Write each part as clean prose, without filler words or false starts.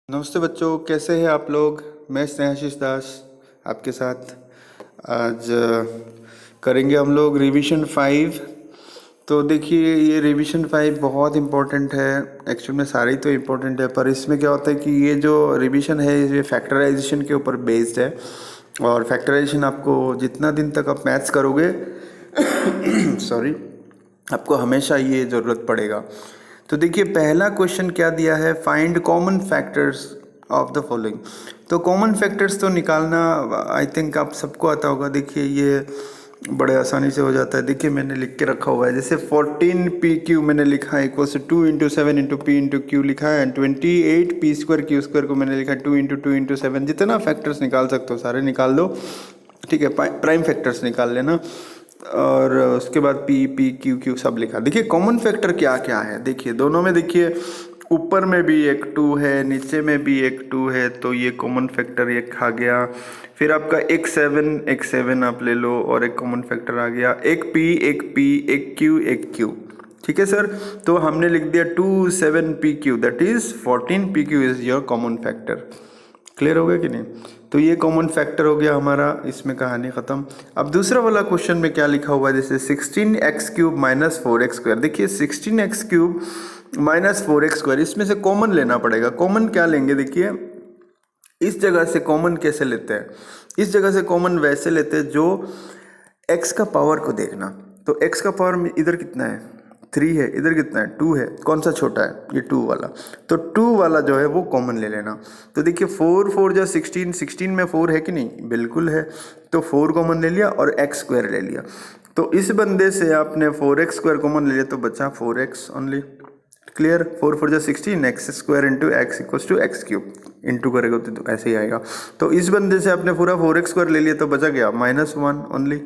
नमस्ते बच्चों, कैसे हैं आप लोग। मैं स्नेहाशीष दास आपके साथ आज करेंगे हम लोग रिवीजन 5। तो देखिए, ये रिवीजन 5 बहुत इम्पोर्टेंट है। एक्चुअल में सारे ही तो इम्पोर्टेंट है, पर इसमें क्या होता है कि ये जो रिवीजन है ये फैक्टराइजेशन के ऊपर बेस्ड है। और फैक्टराइजेशन आपको जितना दिन तक आप मैथ्स करोगे सॉरी, आपको हमेशा ये ज़रूरत पड़ेगा। तो देखिए, पहला क्वेश्चन क्या दिया है, find common factors of the following. तो कॉमन फैक्टर्स तो निकालना आई थिंक आप सबको आता होगा। देखिए, ये बड़े आसानी से हो जाता है। देखिए, मैंने लिख के रखा हुआ है, जैसे 14 पी क्यू मैंने लिखा है इक्वल से 2 into 7 into P into Q लिखा है, and 28 P square Q square को मैंने लिखा है 2 इंटू 2 इंटू 7। जितना फैक्टर्स निकाल सकते हो सारे निकाल दो, ठीक है। प्राइम फैक्टर्स निकाल लेना, और उसके बाद पी पी क्यू क्यू सब लिखा। देखिए, कॉमन फैक्टर क्या क्या है। देखिए, दोनों में देखिए, ऊपर में भी एक 2 है, नीचे में भी एक 2 है, तो ये कॉमन फैक्टर एक आ गया। फिर आपका एक 7 आप ले लो और एक कॉमन फैक्टर आ गया। एक पी एक क्यू, ठीक है सर। तो हमने लिख दिया 2 7 P Q, that is 14 P Q is your common factor. Clear हो गया कि नहीं। तो ये कॉमन फैक्टर हो गया हमारा, इसमें कहानी ख़त्म। अब दूसरा वाला क्वेश्चन में क्या लिखा हुआ है, जैसे 16x³ माइनस 4x²। देखिए, 16x³ माइनस 4x², इसमें से कॉमन लेना पड़ेगा। कॉमन क्या लेंगे, देखिए इस जगह से कॉमन कैसे लेते हैं। इस जगह से कॉमन वैसे लेते हैं जो x का पावर को देखना। तो x का पावर में इधर कितना है, 3 है, इधर कितना है, 2 है। कौन सा छोटा है, ये 2 वाला। तो 2 वाला जो है वो कॉमन ले लेना। तो देखिए 4 4 जो 16 में 4 है कि नहीं, बिल्कुल है। तो 4 कॉमन ले लिया और x² ले लिया। तो इस बंदे से आपने 4x² कॉमन ले लिया, तो बचा 4x ओनली। क्लियर। 4 4 जो 16, x² into x equals to x³ into करेगा तो ऐसे ही आएगा। तो इस बंदे से आपने पूरा 4x² ले लिया, तो बचा गया -1 ओनली।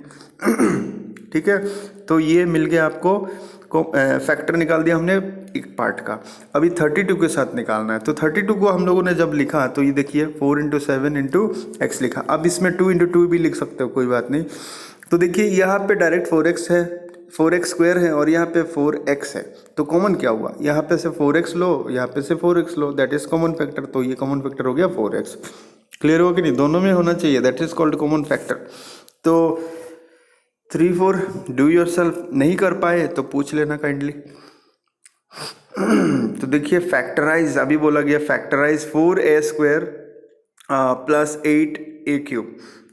ठीक है। तो ये मिल गया आपको, फैक्टर निकाल दिया हमने एक पार्ट का। अभी 32 के साथ निकालना है। तो 32 को हम लोगों ने जब लिखा तो ये देखिए 4 इंटू 7 इंटू एक्स लिखा। अब इसमें 2 इंटू 2 भी लिख सकते हो, कोई बात नहीं। तो देखिए यहाँ पे डायरेक्ट 4x है, 4x² है, और यहाँ पे 4x है। तो कॉमन क्या हुआ, यहाँ पे से 4x लो, यहाँ पे से 4x low, that is common factor. तो ये कॉमन फैक्टर हो गया 4x। क्लियर हो कि नहीं, दोनों में होना चाहिए, that is called common factor. तो 3 4 डू योरसेल्फ नहीं कर पाए तो पूछ लेना काइंडली। तो देखिए, फैक्टराइज अभी बोला गया, फैक्टराइज 4a² प्लस 8a³।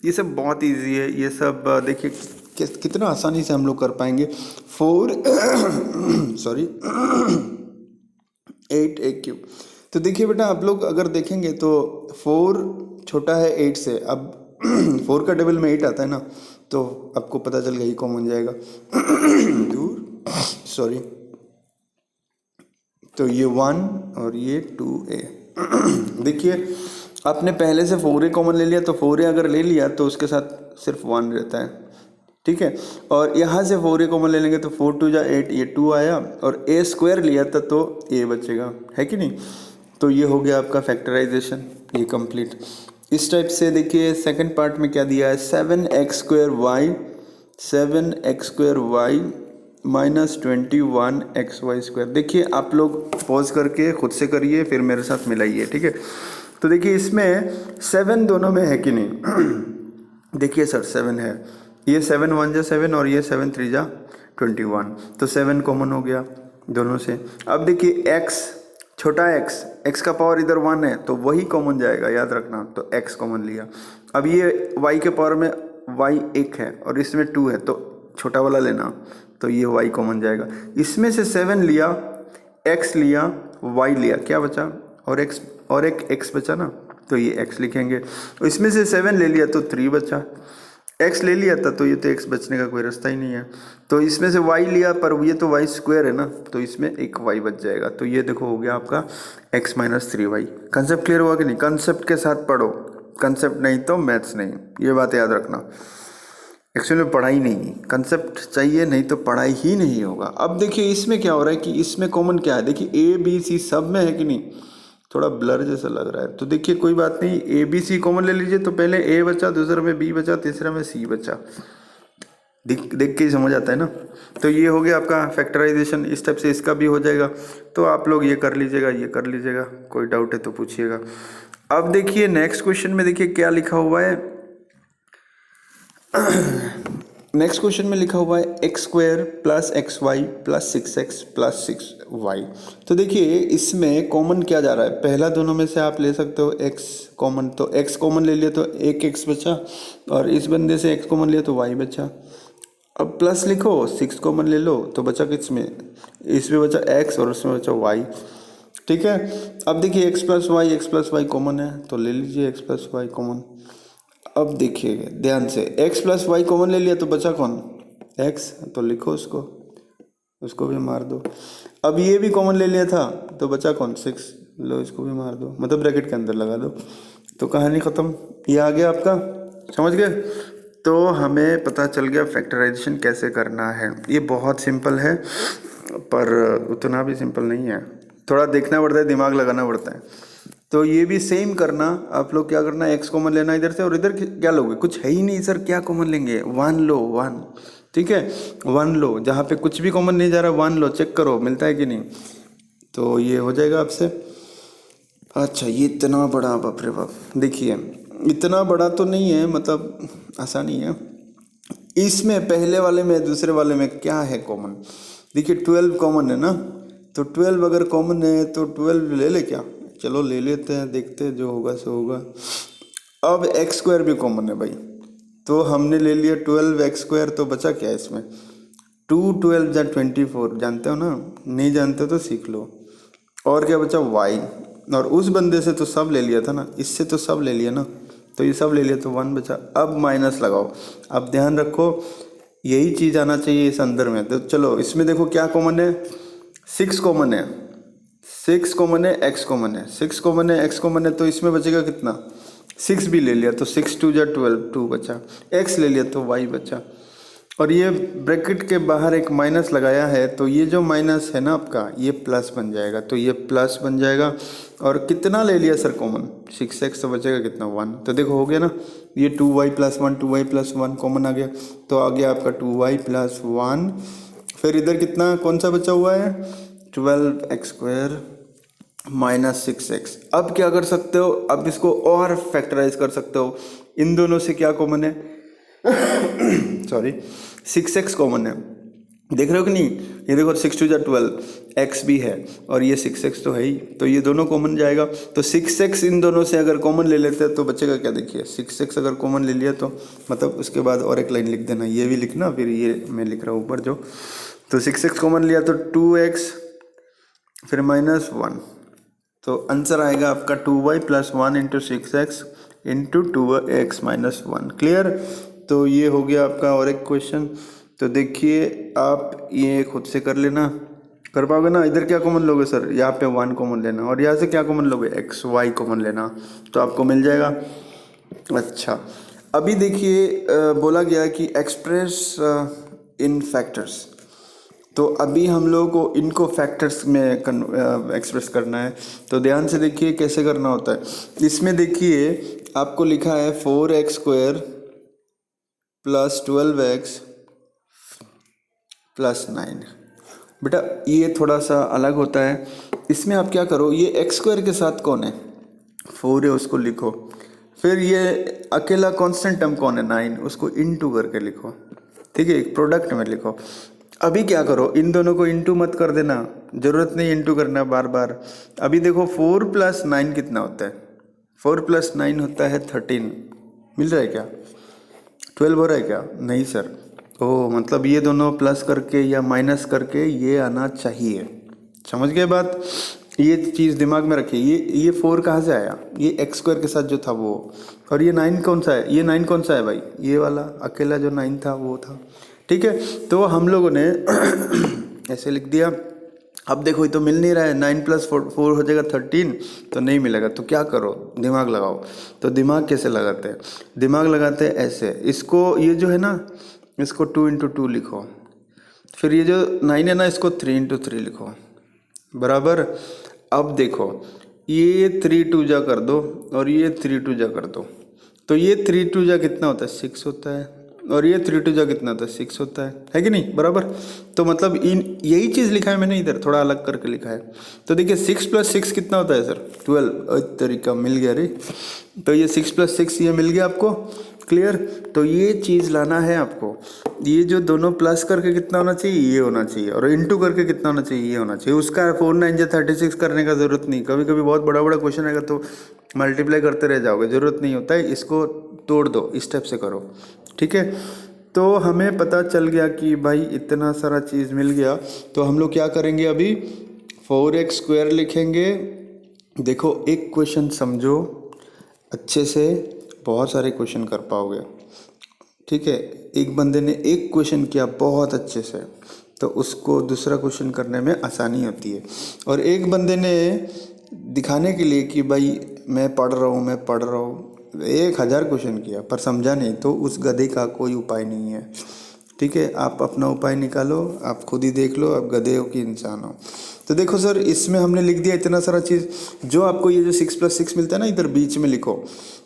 ये सब बहुत इजी है, ये सब देखिए कितना आसानी से हम लोग कर पाएंगे। 4 सॉरी 8a³। तो देखिए बेटा, आप लोग अगर देखेंगे तो 4 छोटा है 8 से। अब 4 का डबल में 8 आता है ना, तो आपको पता चल गया ये कॉमन जाएगा। दूर सॉरी, तो ये 1 और ये 2a। देखिए, आपने पहले से 4a कॉमन ले लिया, तो 4a अगर ले लिया तो उसके साथ सिर्फ 1 रहता है, ठीक है। और यहाँ से 4a कॉमन ले लेंगे तो 4 2 जा 8, ये 2 आया, और a² लिया था तो a बचेगा, है कि नहीं। तो ये हो गया आपका फैक्टराइजेशन, ये कंप्लीट। इस टाइप से देखिए सेकंड पार्ट में क्या दिया है, 7x² माइनस 21xy²। देखिए, आप लोग पॉज करके खुद से करिए, फिर मेरे साथ मिलाइए, ठीक है। तो देखिए, इसमें 7 दोनों में है कि नहीं। देखिए सर 7 है, ये 7 1 जा 7 और ये 7 3 जा 21, तो 7 कॉमन हो गया दोनों से। अब देखिए x, छोटा x का पावर इधर 1 है, तो वही कॉमन जाएगा, याद रखना। तो x कॉमन लिया। अब ये y के पावर में y 1 है और इसमें 2 है, तो छोटा वाला लेना, तो ये y कॉमन जाएगा। इसमें से 7 लिया, x लिया, y लिया, क्या बचा, और एक x बचा ना, तो ये x लिखेंगे। तो इसमें से 7 ले लिया तो 3 बचा, x ले लिया था तो ये तो x बचने का कोई रास्ता ही नहीं है। तो इसमें से y लिया, पर ये तो y² है ना, तो इसमें एक y बच जाएगा। तो ये देखो हो गया आपका x minus 3y। Concept clear हुआ कि नहीं। कंसेप्ट के साथ पढ़ो, कंसेप्ट नहीं तो मैथ्स नहीं, ये बात याद रखना। एक्चुअली में पढ़ाई नहीं, कंसेप्ट चाहिए, नहीं तो पढ़ाई ही नहीं होगा। अब देखिए इसमें क्या हो रहा है कि इसमें कॉमन क्या है, देखिए ए बी सी सब में है कि नहीं, थोड़ा ब्लर जैसा लग रहा है। तो देखिए कोई बात नहीं, ए बी सी कॉमन ले लीजिए। तो पहले ए बचा, दूसरे में बी बचा, तीसरे में सी बचा। देख देख के ही समझ आता है ना। तो ये हो गया आपका फैक्टराइजेशन, इस टाइप से इसका भी हो जाएगा। तो आप लोग ये कर लीजिएगा, ये कर लीजिएगा, कोई डाउट है तो पूछिएगा। अब देखिए नेक्स्ट क्वेश्चन में देखिए क्या लिखा हुआ है। नेक्स्ट क्वेश्चन में लिखा हुआ है x square plus x y plus 6x plus 6y। तो देखिए इसमें कॉमन क्या जा रहा है, पहला दोनों में से आप ले सकते हो x कॉमन, तो x कॉमन ले लिया तो एक x बचा, और इस बंदे से x कॉमन लिया तो y बचा। अब प्लस लिखो, 6 कॉमन ले लो तो बचा किसमें, इसमें बचा x और उसमें बचा y। ठीक है, अब देखिए x प्लस वाई कॉमन है तो ले लीजिए x प्लस वाई कॉमन। अब देखिए ध्यान से, x प्लस वाई कॉमन ले लिया तो बचा कौन, x, तो लिखो उसको भी मार दो। अब ये भी कॉमन ले लिया था तो बचा कौन, 6, लो इसको भी मार दो, मतलब ब्रैकेट के अंदर लगा दो, तो कहानी ख़त्म। ये आ गया आपका, समझ गए। तो हमें पता चल गया फैक्टराइजेशन कैसे करना है। ये बहुत सिंपल है पर उतना भी सिंपल नहीं है, थोड़ा देखना पड़ता है, दिमाग लगाना पड़ता है। तो ये भी सेम करना, आप लोग क्या करना, एक्स कॉमन लेना इधर से, और इधर क्या लोगे, कुछ है ही नहीं सर, क्या कॉमन लेंगे, 1 लो, 1, ठीक है 1 लो, जहाँ पे कुछ भी कॉमन नहीं जा रहा 1 लो, चेक करो मिलता है कि नहीं। तो ये हो जाएगा आपसे। अच्छा ये इतना बड़ा, बाप रे बाप, देखिए इतना बड़ा तो नहीं है, मतलब आसानी है। इसमें पहले वाले में दूसरे वाले में क्या है कॉमन, देखिए 12 कॉमन है ना, तो 12 अगर कॉमन है तो 12 ले ले क्या, चलो ले लेते हैं, देखते हैं जो होगा सो होगा। अब एक्स स्क्वायर भी कॉमन है भाई, तो हमने ले लिया 12x स्क्वायर, तो बचा क्या है इसमें, 2 12 जा 24, जानते हो ना, नहीं जानते तो सीख लो। और क्या बचा y, और उस बंदे से तो सब ले लिया था ना, इससे तो सब ले लिया ना, तो ये सब ले लिया तो 1 बचा। अब माइनस लगाओ, अब ध्यान रखो यही चीज़ आना चाहिए इस अंदर में। तो चलो इसमें देखो क्या कॉमन है, 6 कॉमन है, 6 कॉमन है, x कॉमन है, 6 कॉमन है, x कॉमन है, तो इसमें बचेगा कितना, 6 भी ले लिया तो 6 2 जा 12, 2 बचा, x ले लिया तो y बचा। और ये ब्रैकेट के बाहर एक माइनस लगाया है, तो ये जो माइनस है ना आपका, ये प्लस बन जाएगा, तो ये प्लस बन जाएगा। और कितना ले लिया सर कॉमन, 6x, तो बचेगा कितना, 1। तो देखो हो गया ना, ये 2y plus 1, 2y plus 1 common आ गया, तो आ गया आपका 2y प्लस 1। फिर इधर कितना कौन सा बचा हुआ है, 12x स्क्वायर माइनस 6x। अब क्या कर सकते हो, अब इसको और फैक्टराइज कर सकते हो, इन दोनों से क्या कॉमन है सॉरी 6x कॉमन है, देख रहे हो कि नहीं, ये देखो 6 2 जा 12, x भी है और ये 6x तो है ही, तो ये दोनों कॉमन जाएगा। तो 6x इन दोनों से अगर कॉमन ले लेते हैं तो बचेगा क्या, देखिए 6x अगर कॉमन ले लिया तो मतलब उसके बाद और एक लाइन लिख देना, ये भी लिखना, फिर ये मैं लिख रहा हूँ ऊपर जो, तो 6x कॉमन लिया तो 2x फिर माइनस 1, तो आंसर आएगा आपका 2y plus 1 into 6x into 2x minus 1। Clear, तो ये हो गया आपका। और एक क्वेश्चन, तो देखिए आप ये खुद से कर लेना, कर पाओगे ना। इधर क्या कॉमन लोगे सर, यहाँ पे 1 कॉमन लेना, और यहाँ से क्या कॉमन लोगे, x y कॉमन लेना, तो आपको मिल जाएगा। अच्छा अभी देखिए बोला गया कि एक्सप्रेस इन फैक्टर्स, तो अभी हम लोगों को इनको फैक्टर्स में एक्सप्रेस करना है। तो ध्यान से देखिए कैसे करना होता है। इसमें देखिए आपको लिखा है 4x square plus 12x plus 9। बेटा ये थोड़ा सा अलग होता है, इसमें आप क्या करो, ये एक्स स्क्वायर के साथ कौन है, 4 है, उसको लिखो। फिर ये अकेला कांस्टेंट टर्म कौन है, 9, उसको इनटू करके लिखो, ठीक है, एक प्रोडक्ट में लिखो। अभी क्या करो, इन दोनों को इनटू मत कर देना, ज़रूरत नहीं इनटू करना बार बार। अभी देखो 4 प्लस 9 कितना होता है, 4 प्लस 9 होता है 13, मिल रहा है क्या, 12 हो रहा है क्या, नहीं सर, ओह मतलब ये दोनों प्लस करके या माइनस करके ये आना चाहिए, समझ गए बात। ये चीज़ दिमाग में रखिए, ये 4 कहाँ से आया, ये एक्स स्क्वायर के साथ जो था वो, और ये 9 कौन सा है, ये 9 कौन सा है भाई, ये वाला अकेला जो 9 था वो था, ठीक है। तो हम लोगों ने ऐसे लिख दिया। अब देखो ये तो मिल नहीं रहा है, 9 प्लस 4 हो जाएगा 13, तो नहीं मिलेगा, तो क्या करो, दिमाग लगाओ। तो दिमाग कैसे लगाते हैं, दिमाग लगाते हैं ऐसे, इसको ये जो है ना, इसको 2 इंटू 2 लिखो, फिर ये जो 9 है ना, इसको 3 इंटू 3 लिखो, बराबर। अब देखो ये 3 2 कर दो और ये 3 2 कर दो, तो ये 3 2 कितना होता है, 6 होता है, और ये 3 2 जा कितना था 6 होता है कि नहीं बराबर। तो मतलब इन यही चीज़ लिखा है मैंने, इधर थोड़ा अलग करके लिखा है। तो देखिए 6 + 6 कितना होता है सर 12। तरीका मिल गया रे। तो ये 6 + 6 ये मिल गया आपको, क्लियर। तो ये चीज़ लाना है आपको, ये जो दोनों प्लस करके कितना होना चाहिए ये होना चाहिए, और इंटू करके कितना होना चाहिए ये होना चाहिए। उसका 4 9 जा 36 करने का ज़रूरत नहीं। कभी कभी बहुत बड़ा बड़ा क्वेश्चन आएगा तो मल्टीप्लाई करते रह जाओगे, ज़रूरत नहीं होता है। इसको तोड़ दो, इस टाइप से करो, ठीक है। तो हमें पता चल गया कि भाई इतना सारा चीज़ मिल गया। तो हम लोग क्या करेंगे अभी, 4x² लिखेंगे। देखो एक क्वेश्चन समझो अच्छे से, बहुत सारे क्वेश्चन कर पाओगे, ठीक है। एक बंदे ने एक क्वेश्चन किया बहुत अच्छे से, तो उसको दूसरा क्वेश्चन करने में आसानी होती है। और एक बंदे ने दिखाने के लिए कि भाई मैं पढ़ रहा हूँ 1000 क्वेश्चन किया पर समझा नहीं, तो उस गधे का कोई उपाय नहीं है, ठीक है। आप अपना उपाय निकालो, आप खुद ही देख लो, आप गधे हो कि इंसान हो। तो देखो सर इसमें हमने लिख दिया इतना सारा चीज़। जो आपको ये जो 6 + 6 मिलता है ना, इधर बीच में लिखो।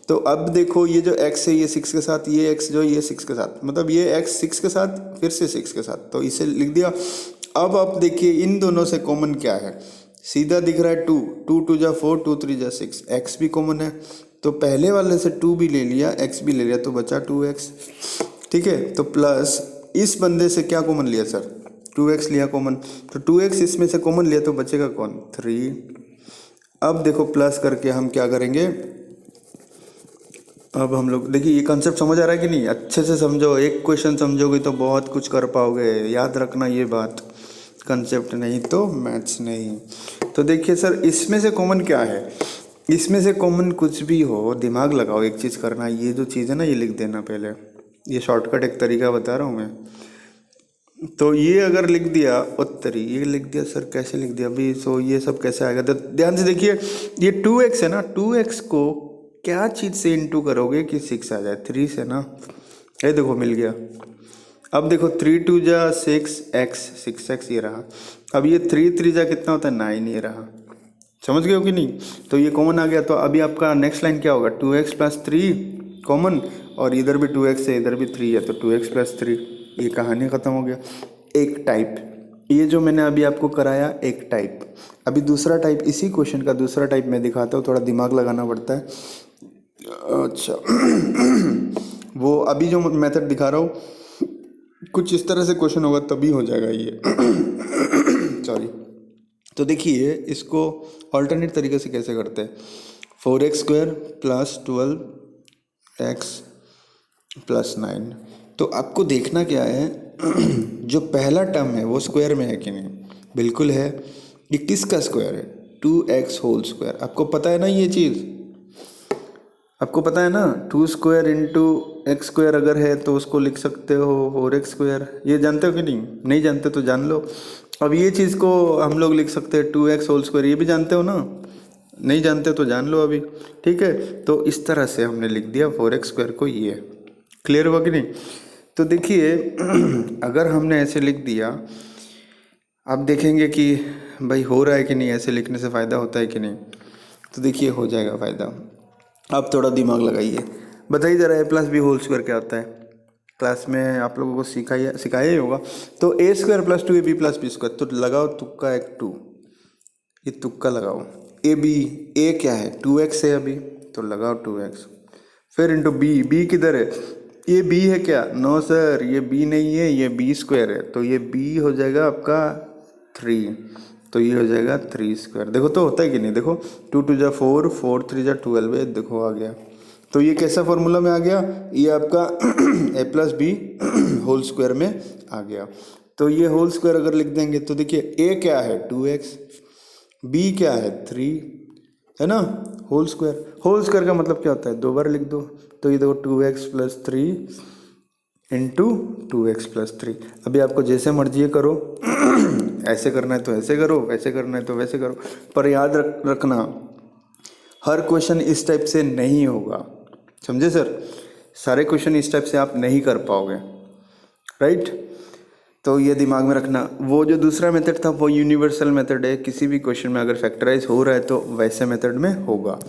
तो अब देखो ये जो x है ये 6 के साथ, ये x जो ये 6 के साथ, मतलब ये x 6 के साथ फिर से 6 के साथ, तो इसे लिख दिया। अब आप देखिए इन दोनों से कॉमन क्या है, सीधा दिख रहा है 2 2 2 जा 4 2 3 जा 6, x भी कॉमन है। तो पहले वाले से 2 भी ले लिया, x भी ले लिया, तो बचा 2x, ठीक है। तो प्लस इस बंदे से क्या कॉमन लिया सर 2x लिया कॉमन, तो 2x इसमें से कॉमन लिया तो बचेगा कौन 3। अब देखो प्लस करके हम क्या करेंगे, अब हम लोग देखिए ये कंसेप्ट समझ आ रहा है कि नहीं, अच्छे से समझो। एक क्वेश्चन समझोगे तो बहुत कुछ कर पाओगे, याद रखना ये बात, कंसेप्ट नहीं तो मैथ्स नहीं। तो देखिए सर इसमें से कॉमन क्या है, इसमें से कॉमन कुछ भी हो, दिमाग लगाओ, एक चीज़ करना, ये जो चीज़ है ना ये लिख देना पहले। ये शॉर्टकट एक तरीका बता रहा हूँ मैं। तो ये अगर लिख दिया उत्तरी, ये लिख दिया सर कैसे लिख दिया अभी, सो ये सब कैसे आएगा। तो ध्यान से देखिए ये 2x है ना, 2x को क्या चीज़ से इंटू करोगे कि 6 आ जाए, 3 से ना। ये देखो मिल गया। अब देखो 3 2 जा 6x 6x ये रहा। अब ये 3 3 जा कितना होता है 9 ये रहा, समझ गए हो कि नहीं। तो ये कॉमन आ गया। तो अभी आपका नेक्स्ट लाइन क्या होगा 2x + 3 कॉमन, और इधर भी 2x है इधर भी 3 है, तो 2x + 3, ये कहानी ख़त्म हो गया। एक टाइप, ये जो मैंने अभी आपको कराया एक टाइप। अभी दूसरा टाइप, इसी क्वेश्चन का दूसरा टाइप मैं दिखाता हूँ, थोड़ा दिमाग लगाना पड़ता है। अच्छा वो अभी जो मेथड दिखा रहा हूँ कुछ इस तरह से क्वेश्चन होगा तभी हो जाएगा ये सॉरी। तो देखिए इसको ऑल्टरनेट तरीके से कैसे करते हैं, 4x² + 12x + 9। तो आपको देखना क्या है जो पहला टर्म है वो स्क्वायर में है कि नहीं, बिल्कुल है। ये किसका स्क्वायर है 2x²। आपको पता है ना ये चीज़, आपको पता है ना 2² × x² अगर है तो उसको लिख सकते हो 4x²। ये जानते हो कि नहीं जानते तो जान लो। अब ये चीज़ को हम लोग लिख सकते हैं 2x², ये भी जानते हो ना, नहीं जानते तो जान लो अभी, ठीक है। तो इस तरह से हमने लिख दिया 4x² को, ये क्लियर हुआ कि नहीं। तो देखिए अगर हमने ऐसे लिख दिया, आप देखेंगे कि भाई हो रहा है कि नहीं, ऐसे लिखने से फ़ायदा होता है कि नहीं। तो देखिए हो जाएगा फ़ायदा। आप थोड़ा दिमाग लगाइए, बताइए ज़रा a+b² क्या होता है। क्लास में आप लोगों को सिखाया ही होगा। तो a² + 2ab + b², तो लगाओ तुक्का एक 2, ये तुक्का लगाओ। a क्या है 2x है अभी, तो लगाओ 2x, फिर इंटू b किधर है, ये b है क्या, नो सर ये b नहीं है, ये b² है, तो ये b हो जाएगा आपका 3, तो ये हो जाएगा 3²। देखो तो होता है कि नहीं, देखो 2 2 जा 4 4 3 जा 12 है, देखो आ गया। तो ये कैसा फॉर्मूला में आ गया, ये आपका a+b² में आ गया। तो ये होल स्क्वायर अगर लिख देंगे तो देखिए a क्या है 2x, b क्या है 3, है ना, होल स्क्वायर का मतलब क्या होता है, 2 बार लिख दो। तो ये देखो 2x + 3 × 2x + 3। अभी आपको जैसे मर्जी करो ऐसे करना है तो ऐसे करो, वैसे करना है तो वैसे करो, पर याद रखना हर क्वेश्चन इस टाइप से नहीं होगा, समझे सर। सारे क्वेश्चन इस टाइप से आप नहीं कर पाओगे, राइट। तो ये दिमाग में रखना। वो जो दूसरा मेथड था वो यूनिवर्सल मेथड है, किसी भी क्वेश्चन में अगर फैक्टराइज हो रहा है तो वैसे मेथड में होगा।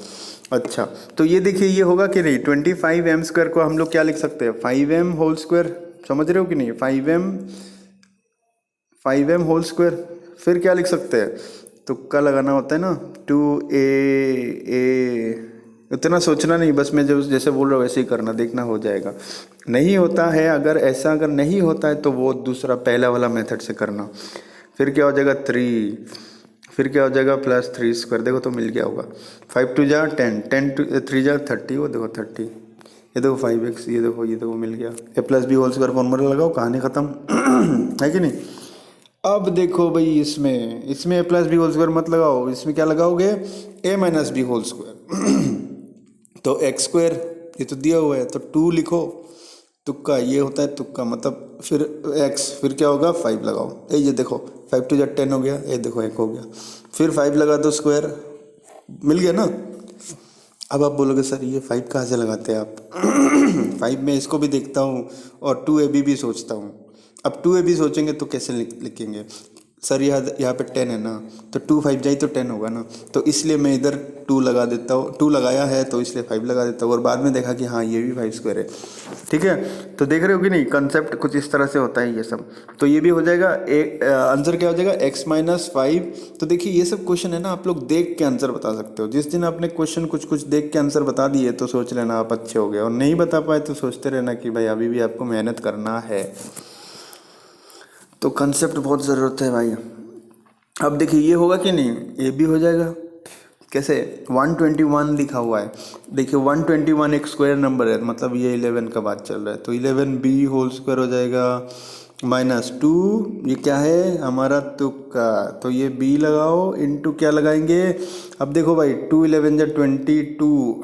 अच्छा, तो ये देखिए ये होगा कि नहीं, 25m² को हम लोग क्या लिख सकते हैं, 5m²। समझ रहे हो कि नहीं, 5m² फिर क्या लिख सकते हैं, तुक्का लगाना होता है ना, 2a। उतना सोचना नहीं, बस मैं जो जैसे बोल रहा हूँ वैसे ही करना, देखना हो जाएगा। नहीं होता है, अगर ऐसा अगर नहीं होता है तो वो दूसरा पहला वाला मेथड से करना। फिर क्या हो जाएगा 3, फिर क्या हो जाएगा +3², देखो तो मिल गया होगा। 5 2 जा 10, 10 3 जा 30, वो देखो 30, ये देखो 5x, ये देखो मिल गया। a+b² फॉर्मूला लगाओ, कहानी ख़त्म है कि नहीं। अब देखो भाई इसमें a+b² मत लगाओ, इसमें क्या लगाओगे, a-b²। तो x², ये तो दिया हुआ है तो 2 लिखो, तुक्का ये होता है तुक्का, मतलब फिर x, फिर क्या होगा 5 लगाओ, ये देखो 5 2 जा 10 हो गया, ये देखो 1 हो गया, फिर 5 लगा दो स्क्वायर, मिल गया ना। अब आप बोलोगे सर ये 5 कहाँ से लगाते हैं आप 5 में इसको भी देखता हूँ और 2ab भी सोचता हूँ। अब 2ab सोचेंगे तो कैसे लिखेंगे सर, यहाँ पे 10 है ना, तो 2 5 जाए तो 10 होगा ना, तो इसलिए मैं इधर 2 लगा देता हूँ, 2 लगाया है तो इसलिए 5 लगा देता हूँ, और बाद में देखा कि हाँ ये भी 5² है। ठीक है, तो देख रहे हो कि नहीं, कंसेप्ट कुछ इस तरह से होता है ये सब। तो ये भी हो जाएगा, एक आंसर क्या हो जाएगा x-5। तो देखिए ये सब क्वेश्चन है ना, आप लोग देख के आंसर बता सकते हो। जिस दिन आपने क्वेश्चन कुछ देख के आंसर बता दिए तो सोच लेना आप अच्छे हो गए, और नहीं बता पाए तो सोचते रहना कि भाई अभी भी आपको मेहनत करना है। तो कंसेप्ट बहुत ज़रूरत है भाई। अब देखिए ये होगा कि नहीं, ये भी हो जाएगा। कैसे, 121 लिखा हुआ है, देखिए 121 एक स्क्वायर नंबर है, मतलब ये 11 का बात चल रहा है, तो 11b² हो जाएगा -2, ये क्या है हमारा तुक्का, तो ये b लगाओ, इंटू क्या लगाएंगे। अब देखो भाई 2 11 जा 22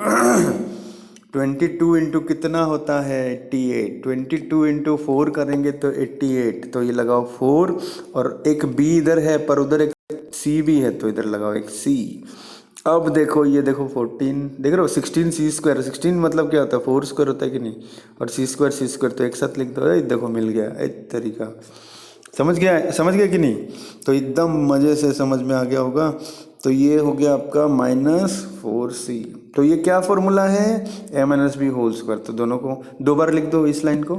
22 इंटू कितना होता है 88, 22 इंटू 4 करेंगे तो 88, तो ये लगाओ 4, और एक b इधर है पर उधर एक c भी है, तो इधर लगाओ एक c। अब देखो ये देखो 14, देख रहे हो 16c², 16 मतलब क्या होता है 4² होता है कि नहीं, और c² तो एक साथ लिख दो, देखो मिल गया। एक तरीका समझ गया कि नहीं, तो एकदम मज़े से समझ में आ गया होगा। तो ये हो गया आपका -4c। तो ये क्या फॉर्मूला है, a-b², तो दोनों को 2 बार लिख दो, इस लाइन को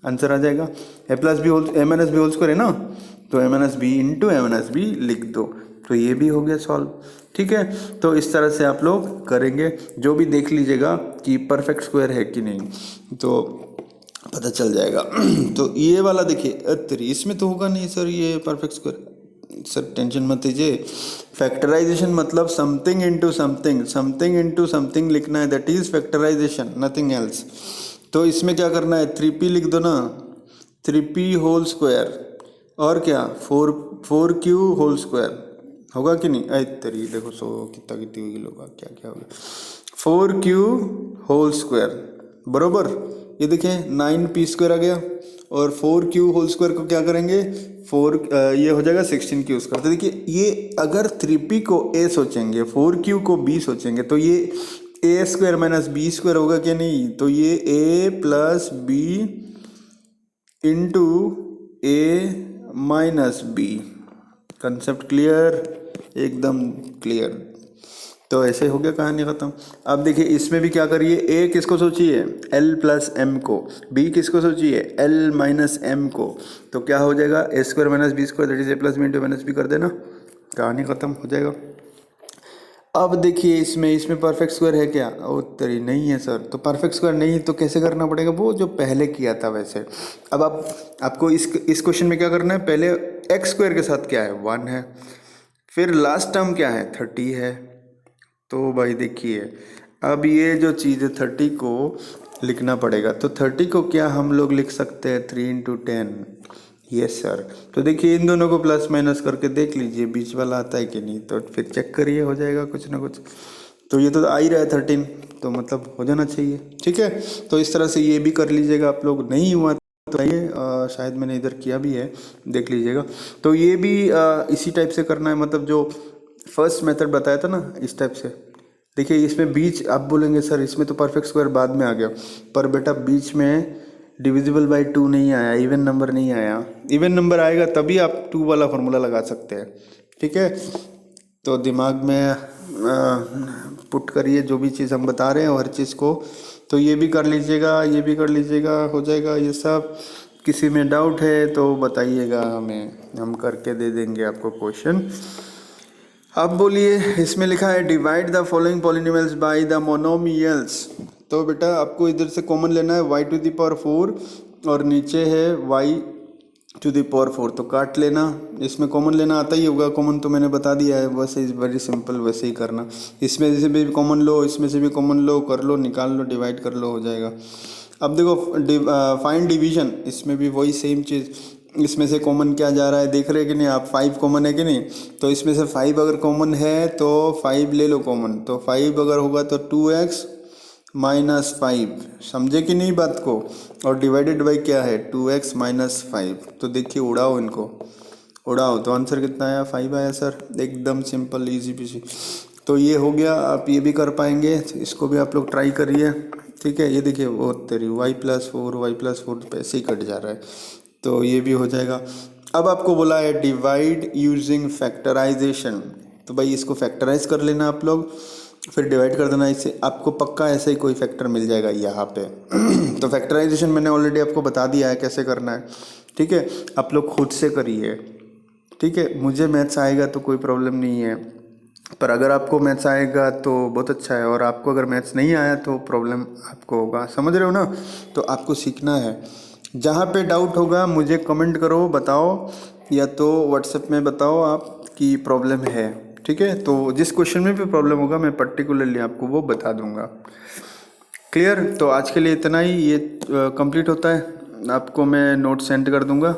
आंसर आ जाएगा। a+b² है ना, तो a-b इंटू a-b लिख दो, तो ये भी हो गया सॉल्व। ठीक है, तो इस तरह से आप लोग करेंगे, जो भी देख लीजिएगा कि परफेक्ट स्क्वायर है कि नहीं, तो पता चल जाएगा। तो ये वाला देखिए इसमें तो होगा नहीं सर ये परफेक्ट स्क्वायर, सर टेंशन मत लीजिए। फैक्टराइजेशन मतलब समथिंग इंटू समथिंग लिखना है, that is factorisation, nothing else. तो इसमें क्या करना है, 3p लिख दो ना, 3p² और क्या 4q² होगा कि नहीं। देखो कितनी हुई लोग, क्या हो गया 4q² बरोबर। ये देखें 9p² आ गया, और 4q² को क्या करेंगे 4, ये हो जाएगा 16q²। तो देखिए ये अगर 3p को a सोचेंगे, 4q को b सोचेंगे, तो ये a² - b² होगा क्या नहीं, तो ये a+b into a-b। Concept clear, एकदम क्लियर। तो ऐसे हो गया, कहानी खत्म। अब देखिए इसमें भी क्या करिए, a किसको सोचिए l+m को, b किसको सोचिए l-m को, तो क्या हो जाएगा a² - b² that is a+b into -b कर देना, कहानी खत्म हो जाएगा। अब देखिए इसमें परफेक्ट स्क्वायर है क्या, उत्तरी नहीं है सर, तो परफेक्ट स्क्वायर नहीं तो कैसे करना पड़ेगा, वो जो पहले किया था वैसे। अब आपको इस क्वेश्चन में क्या करना है, पहले x² के साथ क्या है 1 है, फिर लास्ट टर्म क्या है 30 है। तो भाई देखिए अब ये जो चीज़ है 30 को लिखना पड़ेगा, तो 30 को क्या हम लोग लिख सकते हैं 3 × 10, यस सर। तो देखिए इन दोनों को प्लस माइनस करके देख लीजिए बीच वाला आता है कि नहीं, तो फिर चेक करिए हो जाएगा कुछ ना कुछ। तो ये तो आ ही रहा है 13, तो मतलब हो जाना चाहिए। ठीक है, तो इस तरह से ये भी कर लीजिएगा आप लोग, नहीं हुआ तो ये शायद मैंने इधर किया भी है, देख लीजिएगा। तो ये भी इसी टाइप से करना है, मतलब जो फर्स्ट मेथड बताया था ना इस टाइप से। देखिए इसमें बीच आप बोलेंगे सर इसमें तो परफेक्ट स्क्वायर बाद में आ गया, पर बेटा बीच में डिविजिबल बाई 2 नहीं आया, इवन नंबर नहीं आया। इवन नंबर आएगा तभी आप 2 वाला फॉर्मूला लगा सकते हैं, ठीक है। तो दिमाग में पुट करिए जो भी चीज़ हम बता रहे हैं हर चीज़ को। तो ये भी कर लीजिएगा, ये भी कर लीजिएगा, हो जाएगा ये सब। किसी में डाउट है तो बताइएगा हमें, हम करके दे देंगे आपको क्वेश्चन। अब बोलिए, इसमें लिखा है divide the following polynomials by the monomials. तो बेटा आपको इधर से कॉमन लेना है y टू द पावर 4 और नीचे है y टू द पावर 4, तो काट लेना। इसमें कॉमन लेना आता ही होगा, कॉमन तो मैंने बता दिया है, वैसे इज वेरी सिंपल, वैसे ही करना। इसमें से भी कॉमन लो, इसमें से भी कॉमन लो, कर लो, निकाल लो, डिवाइड कर लो, हो जाएगा। अब देखो फाइंड डिवीजन, इसमें भी वही सेम चीज़। इसमें से कॉमन क्या जा रहा है देख रहे हैं कि नहीं आप, 5 कॉमन है कि नहीं। तो इसमें से 5 अगर कॉमन है तो 5 ले लो कॉमन, तो 5 अगर होगा तो 2x माइनस 5, समझे कि नहीं बात को। और डिवाइडेड बाई क्या है 2x माइनस 5। तो देखिए उड़ाओ इनको, उड़ाओ, तो आंसर कितना आया 5 आया सर, एकदम सिंपल इजी पीसी। तो ये हो गया, आप ये भी कर पाएंगे, इसको भी आप लोग ट्राई करिए, ठीक है। ये देखिए वो तेरी y+4 पैसे ही कट जा रहा है, तो ये भी हो जाएगा। अब आपको बोला है डिवाइड यूजिंग फैक्टराइजेशन, तो भाई इसको फैक्टराइज कर लेना आप लोग, फिर डिवाइड कर देना इससे, आपको पक्का ऐसे ही कोई फैक्टर मिल जाएगा यहाँ पे। तो फैक्टराइजेशन मैंने ऑलरेडी आपको बता दिया है कैसे करना है, ठीक है। आप लोग खुद से करिए, ठीक है। मुझे मैथ्स आएगा तो कोई प्रॉब्लम नहीं है, पर अगर आपको मैथ्स आएगा तो बहुत अच्छा है, और आपको अगर मैथ्स नहीं आया तो प्रॉब्लम आपको होगा, समझ रहे हो ना। तो आपको सीखना है। जहाँ पे डाउट होगा मुझे कमेंट करो, बताओ, या तो व्हाट्सएप में बताओ आप कि प्रॉब्लम है, ठीक है। तो जिस क्वेश्चन में भी प्रॉब्लम होगा मैं पर्टिकुलरली आपको वो बता दूंगा। क्लियर। तो आज के लिए इतना ही, ये कंप्लीट होता है, आपको मैं नोट सेंड कर दूंगा।